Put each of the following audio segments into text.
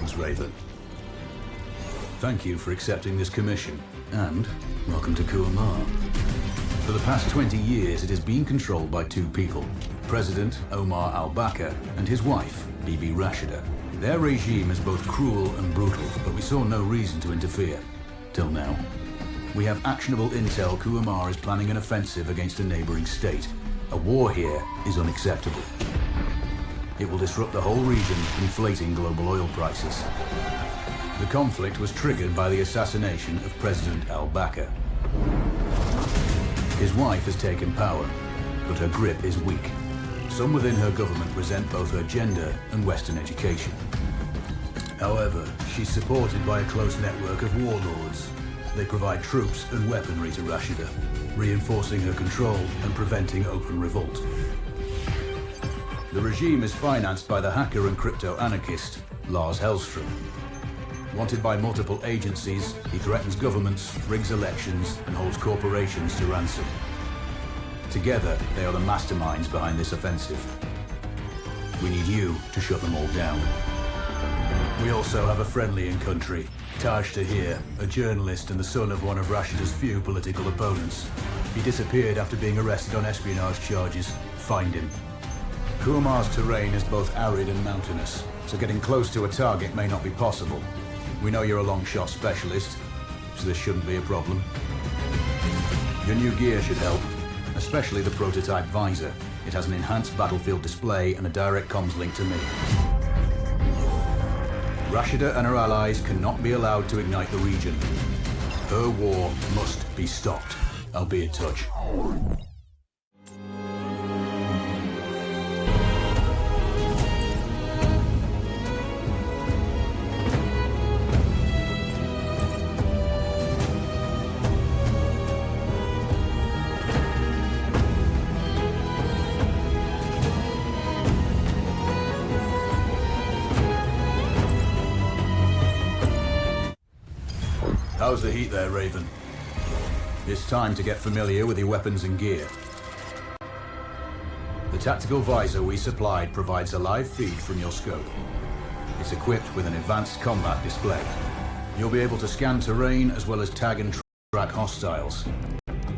Greetings, Raven. Thank you for accepting this commission, and welcome to Kuamar. For the past 20 years, it has been controlled by two people, President Omar al-Bakr and his wife, Bibi Rashida. Their regime is both cruel and brutal, but we saw no reason to interfere. Till now. We have actionable intel Kuamar is planning an offensive against a neighboring state. A war here is unacceptable. It will disrupt the whole region, inflating global oil prices. The conflict was triggered by the assassination of President al-Bakr. His wife has taken power, but her grip is weak. Some within her government resent both her gender and Western education. However, she's supported by a close network of warlords. They provide troops and weaponry to Rashida, reinforcing her control and preventing open revolt. The regime is financed by the hacker and crypto-anarchist, Lars Hellstrom. Wanted by multiple agencies, he threatens governments, rigs elections, and holds corporations to ransom. Together, they are the masterminds behind this offensive. We need you to shut them all down. We also have a friendly in country, Taj Tahir, a journalist and the son of one of Rashida's few political opponents. He disappeared after being arrested on espionage charges. Find him. Kuamar's terrain is both arid and mountainous, so getting close to a target may not be possible. We know you're a long shot specialist, so this shouldn't be a problem. Your new gear should help, especially the prototype visor. It has an enhanced battlefield display and a direct comms link to me. Rashida and her allies cannot be allowed to ignite the region. Her war must be stopped. I'll be in touch. How's the heat there, Raven? It's time to get familiar with your weapons and gear. The tactical visor we supplied provides a live feed from your scope. It's equipped with an advanced combat display. You'll be able to scan terrain as well as tag and track hostiles.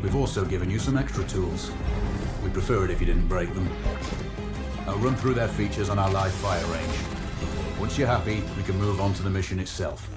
We've also given you some extra tools. We'd prefer it if you didn't break them. I'll run through their features on our live fire range. Once you're happy, we can move on to the mission itself.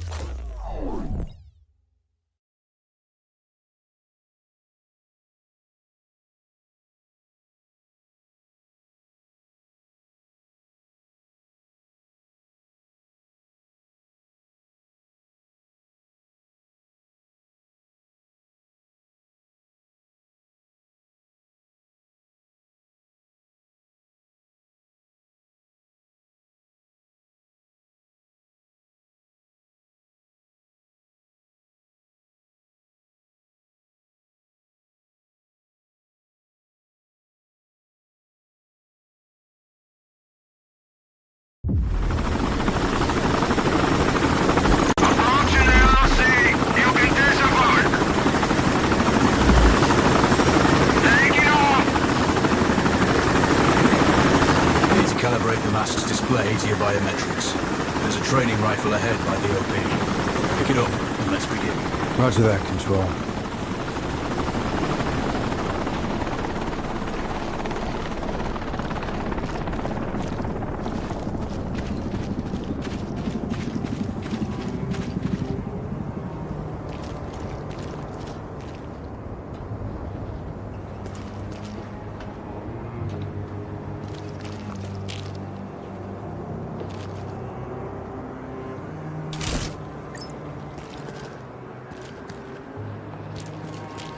To your biometrics. There's a training rifle ahead by the OP. Pick it up and let's begin. Roger that, Control.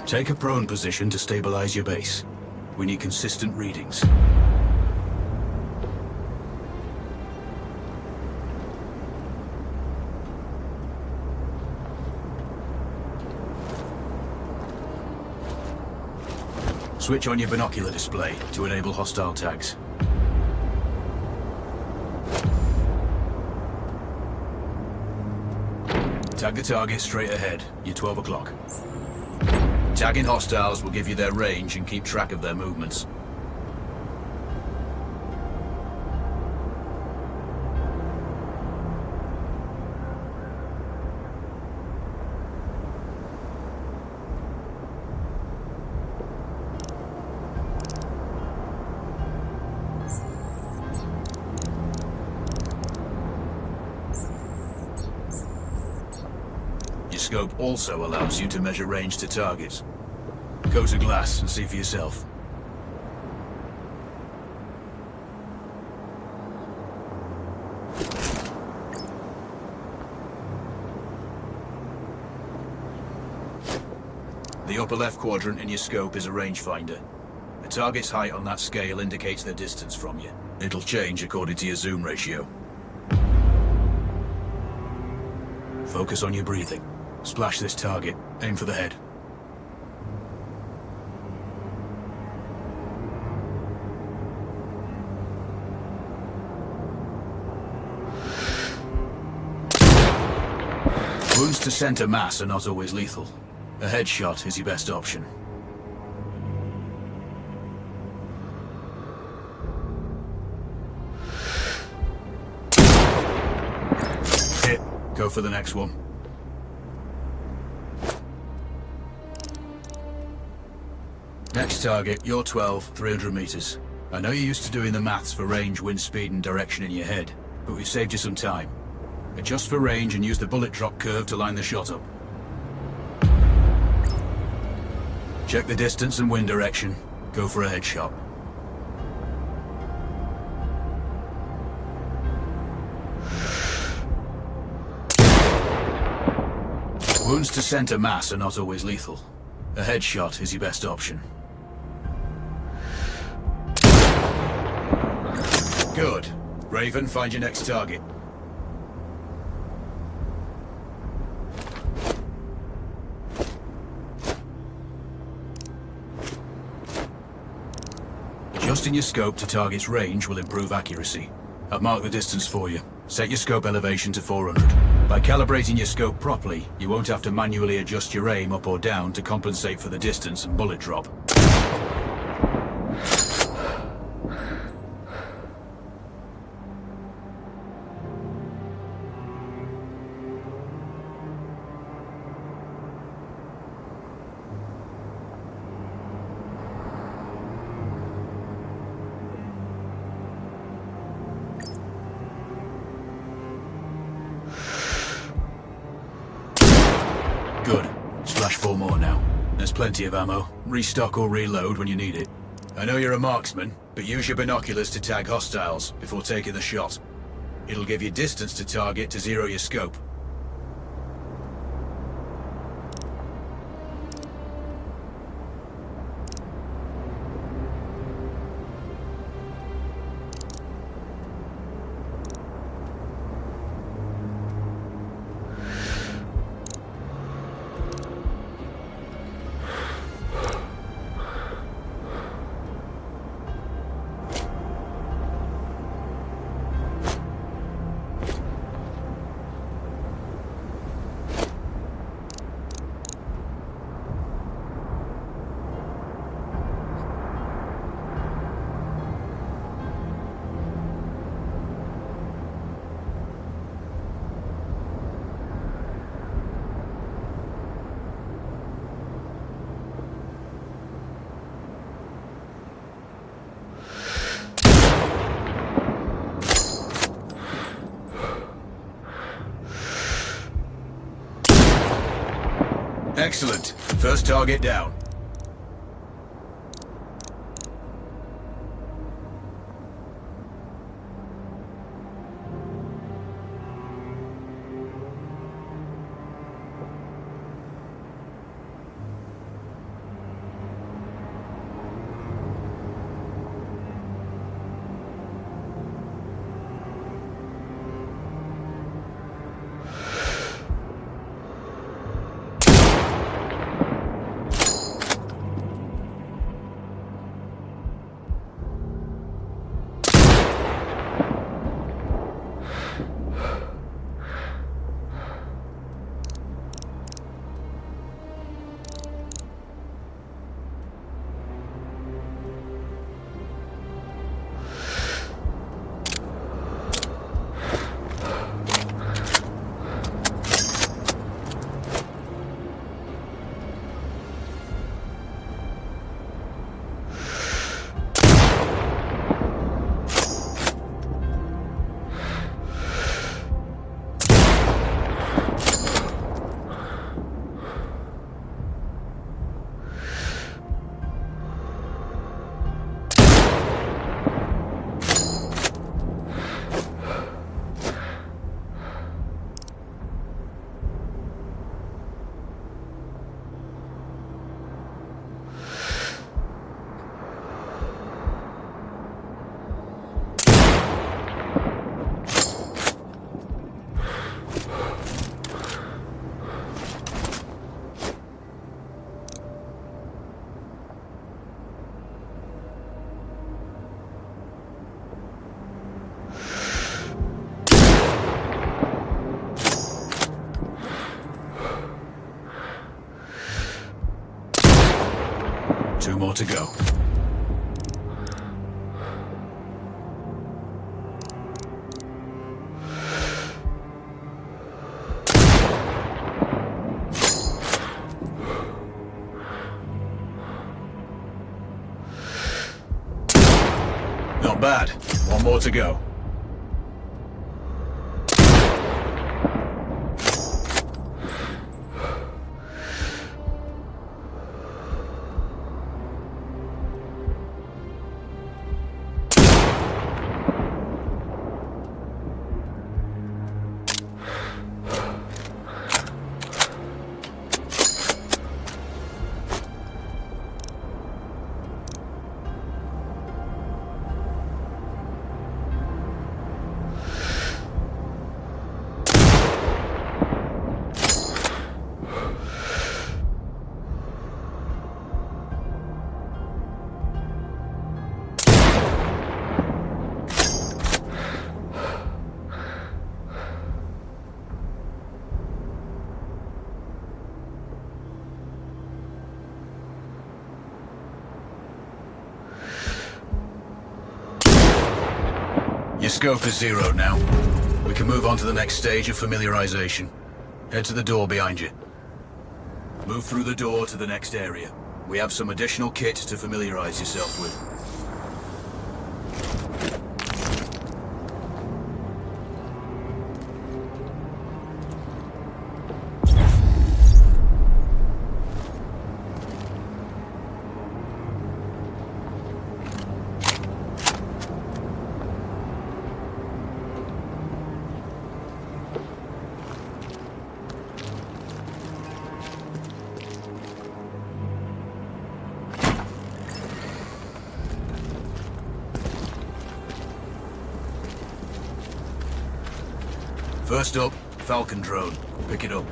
Take a prone position to stabilize your base. We need consistent readings. Switch on your binocular display to enable hostile tags. Tag the target straight ahead. You're 12 o'clock. Tagging hostiles will give you their range and keep track of their movements. scope also allows you to measure range to targets. Go to glass and see for yourself. The upper left quadrant in your scope is a rangefinder. The target's height on that scale indicates their distance from you. It'll change according to your zoom ratio. Focus on your breathing. Splash this target. Aim for the head. Wounds to center mass are not always lethal. A headshot is your best option. Hit. Go for the next one. Next target, you're 12, 300 meters. I know you're used to doing the maths for range, wind speed and direction in your head, but we've saved you some time. Adjust for range and use the bullet drop curve to line the shot up. Check the distance and wind direction. Go for a headshot. Wounds to center mass are not always lethal. A headshot is your best option. Good. Raven, find your next target. Adjusting your scope to target's range will improve accuracy. I've marked the distance for you. Set your scope elevation to 400. By calibrating your scope properly, you won't have to manually adjust your aim up or down to compensate for the distance and bullet drop. Good. Splash 4 more now. There's plenty of ammo. Restock or reload when you need it. I know you're a marksman, but use your binoculars to tag hostiles before taking the shot. It'll give you distance to target to zero your scope. Excellent. First target down. 2 more to go. Not bad. 1 more to go. Your scope is zeroed now. We can move on to the next stage of familiarization. Head to the door behind you. Move through the door to the next area. We have some additional kit to familiarize yourself with. First up, Falcon drone. Pick it up.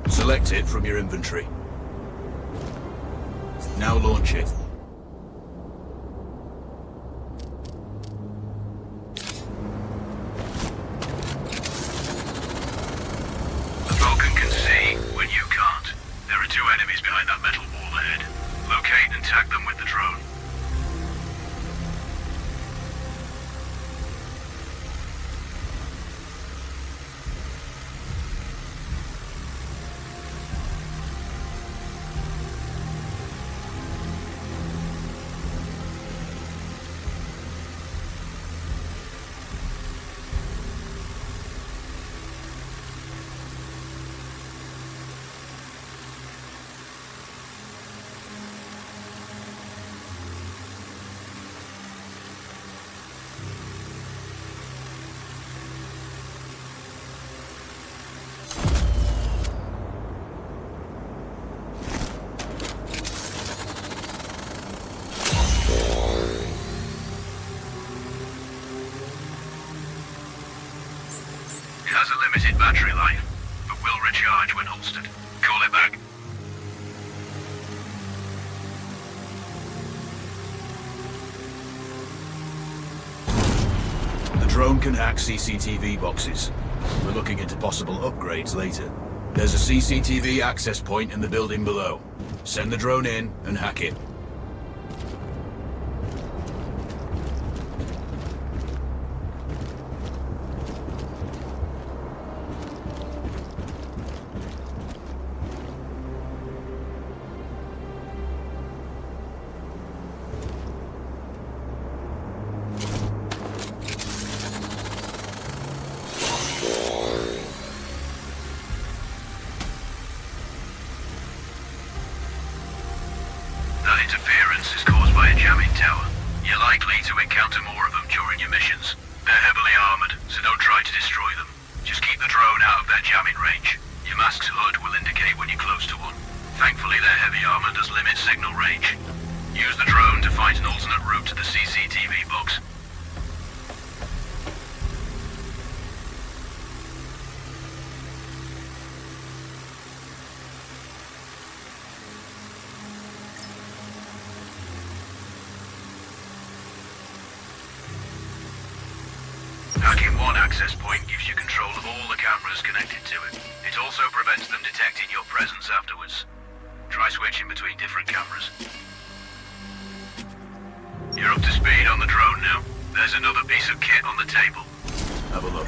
Select it from your inventory. Now launch it. The Falcon can see when you can't. There are 2 enemies behind that metal wall ahead. Locate and tag them with the drone. It has a limited battery life, but will recharge when holstered. Call it back. The drone can hack CCTV boxes. We're looking into possible upgrades later. There's a CCTV access point in the building below. Send the drone in and hack it. That interference is caused by a jamming tower. You're likely to encounter more of them during your missions. They're heavily armored, so don't try to destroy them. Just keep the drone out of their jamming range. Your mask's hood will indicate when you're close to one. Thankfully, their heavy armor does limit signal range. Use the drone to find an alternate route to the CCTV box. Hacking one access point gives you control of all the cameras connected to it. It also prevents them detecting your presence afterwards. Try switching between different cameras. You're up to speed on the drone now. There's another piece of kit on the table. Have a look.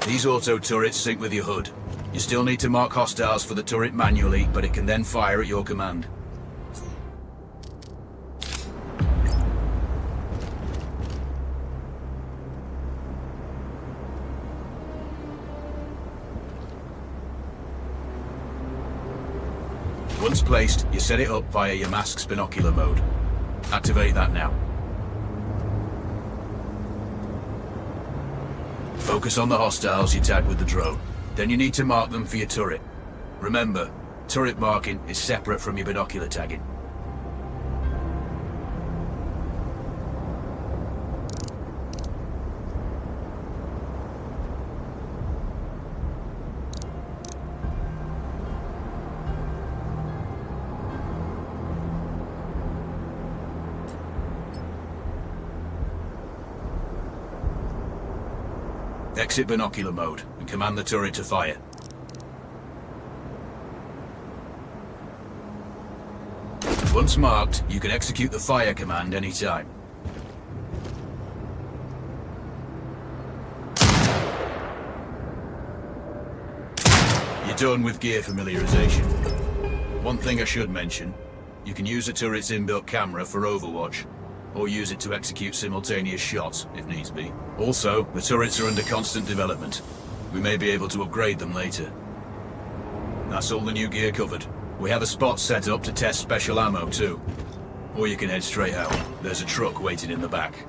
These auto turrets sync with your HUD. You still need to mark hostiles for the turret manually, but it can then fire at your command. Once placed, you set it up via your mask's binocular mode. Activate that now. Focus on the hostiles you tag with the drone. Then you need to mark them for your turret. Remember, turret marking is separate from your binocular tagging. Exit binocular mode and command the turret to fire. Once marked, you can execute the fire command anytime. You're done with gear familiarization. One thing I should mention, you can use the turret's inbuilt camera for overwatch, or use it to execute simultaneous shots, if needs be. Also, the turrets are under constant development. We may be able to upgrade them later. That's all the new gear covered. We have a spot set up to test special ammo too. Or you can head straight out. There's a truck waiting in the back.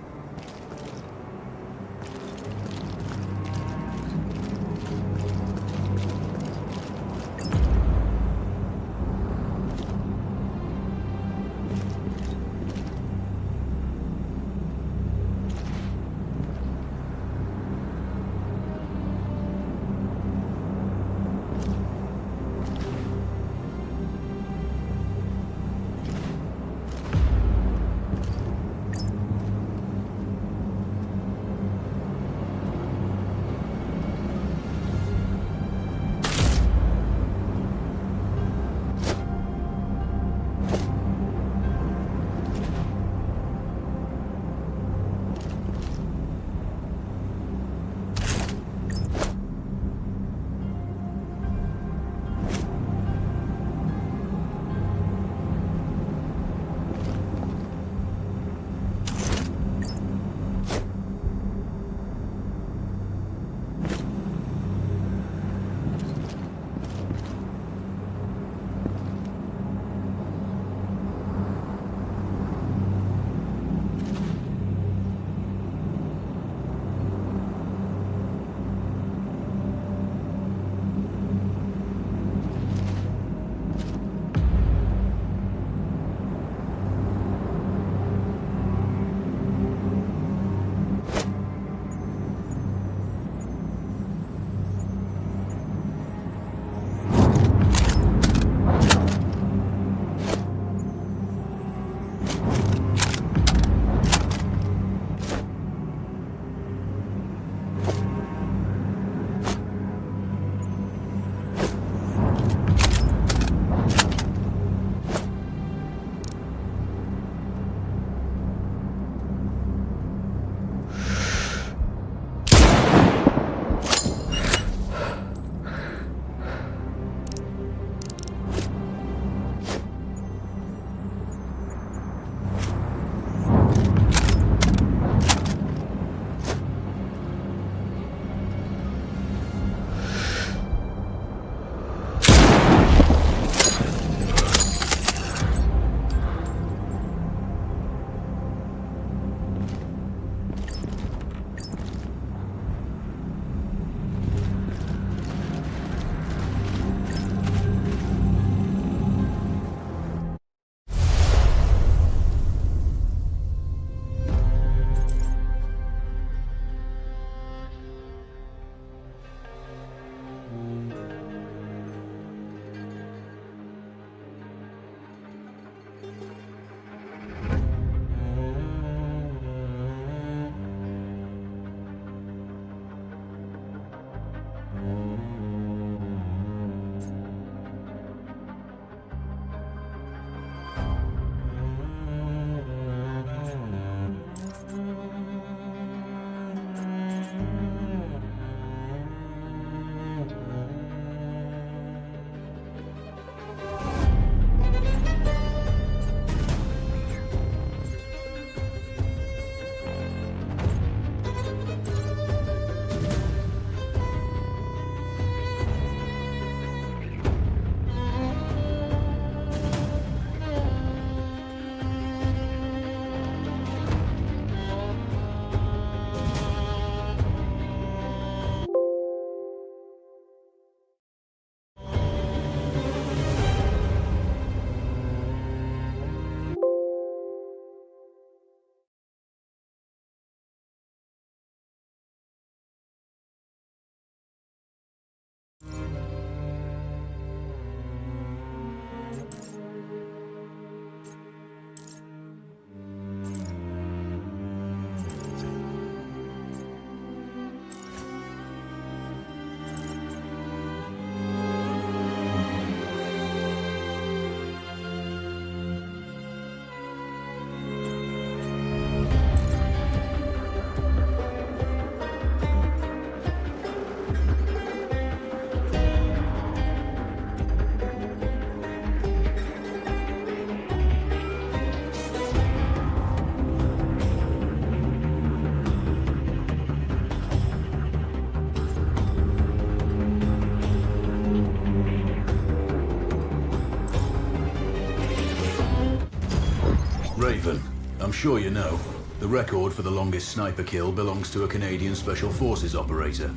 Raven, I'm sure you know, the record for the longest sniper kill belongs to a Canadian Special Forces operator.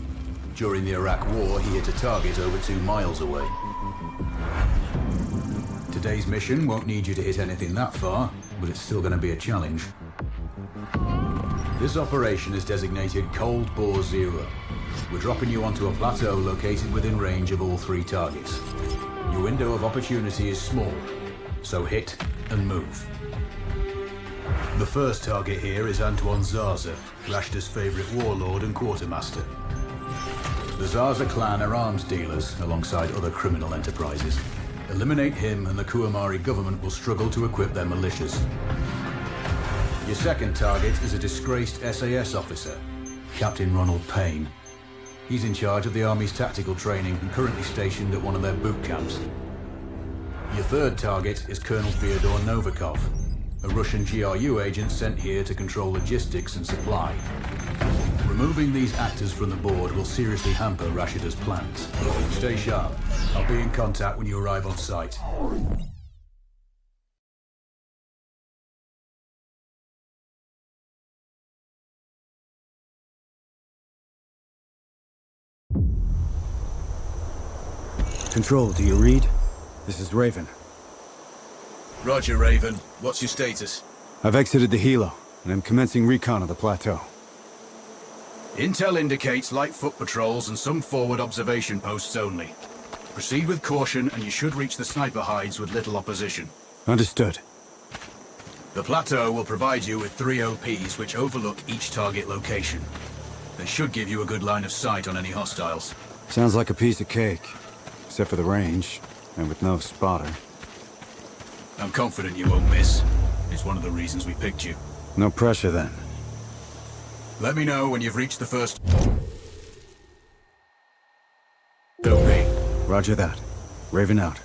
During the Iraq War, he hit a target over 2 miles away. Today's mission won't need you to hit anything that far, but it's still going to be a challenge. This operation is designated Cold Bore Zero. We're dropping you onto a plateau located within range of all 3 targets. Your window of opportunity is small, so hit and move. The first target here is Antoine Zaza, Rashta's favorite warlord and quartermaster. The Zaza clan are arms dealers alongside other criminal enterprises. Eliminate him and the Kuamari government will struggle to equip their militias. Your second target is a disgraced SAS officer, Captain Ronald Payne. He's in charge of the Army's tactical training and currently stationed at one of their boot camps. Your third target is Colonel Fyodor Novikov, a Russian GRU agent sent here to control logistics and supply. Removing these actors from the board will seriously hamper Rashida's plans. Stay sharp. I'll be in contact when you arrive on site. Control, do you read? This is Raven. Roger, Raven. What's your status? I've exited the helo, and I'm commencing recon of the plateau. Intel indicates light foot patrols and some forward observation posts only. Proceed with caution and you should reach the sniper hides with little opposition. Understood. The plateau will provide you with 3 OPs which overlook each target location. They should give you a good line of sight on any hostiles. Sounds like a piece of cake. Except for the range, and with no spotter. I'm confident you won't miss. It's one of the reasons we picked you. No pressure then. Let me know when you've reached the first OP. Roger that. Raven out.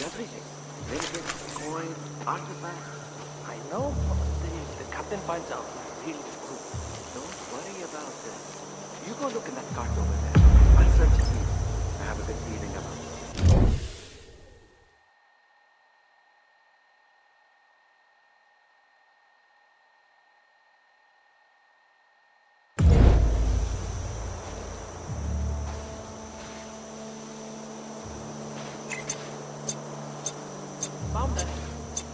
Everything. Religions, coins, artifacts. I know if the captain finds out, he'll screw. Don't worry about this. You go look in that cart over there. I'll search it here. I have a good feeling about it. Found it.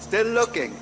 Still looking.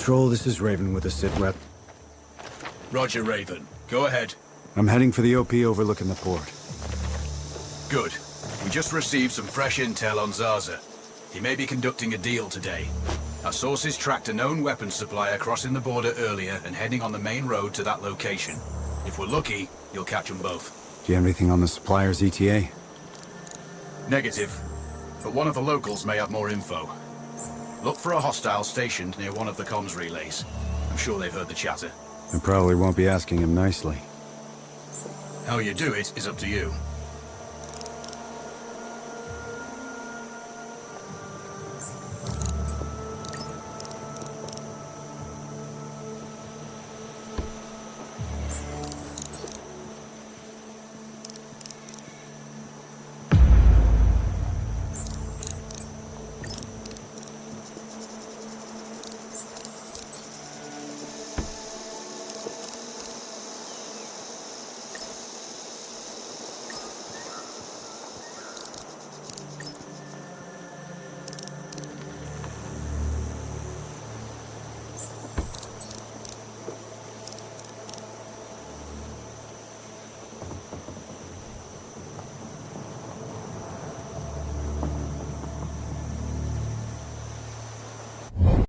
Control, this is Raven with a sit rep. Roger, Raven. Go ahead. I'm heading for the OP overlooking the port. Good. We just received some fresh intel on Zaza. He may be conducting a deal today. Our sources tracked a known weapons supplier crossing the border earlier and heading on the main road to that location. If we're lucky, you'll catch them both. Do you have anything on the supplier's ETA? Negative. But one of the locals may have more info. Look for a hostile stationed near one of the comms relays. I'm sure they've heard the chatter. I probably won't be asking him nicely. How you do it is up to you.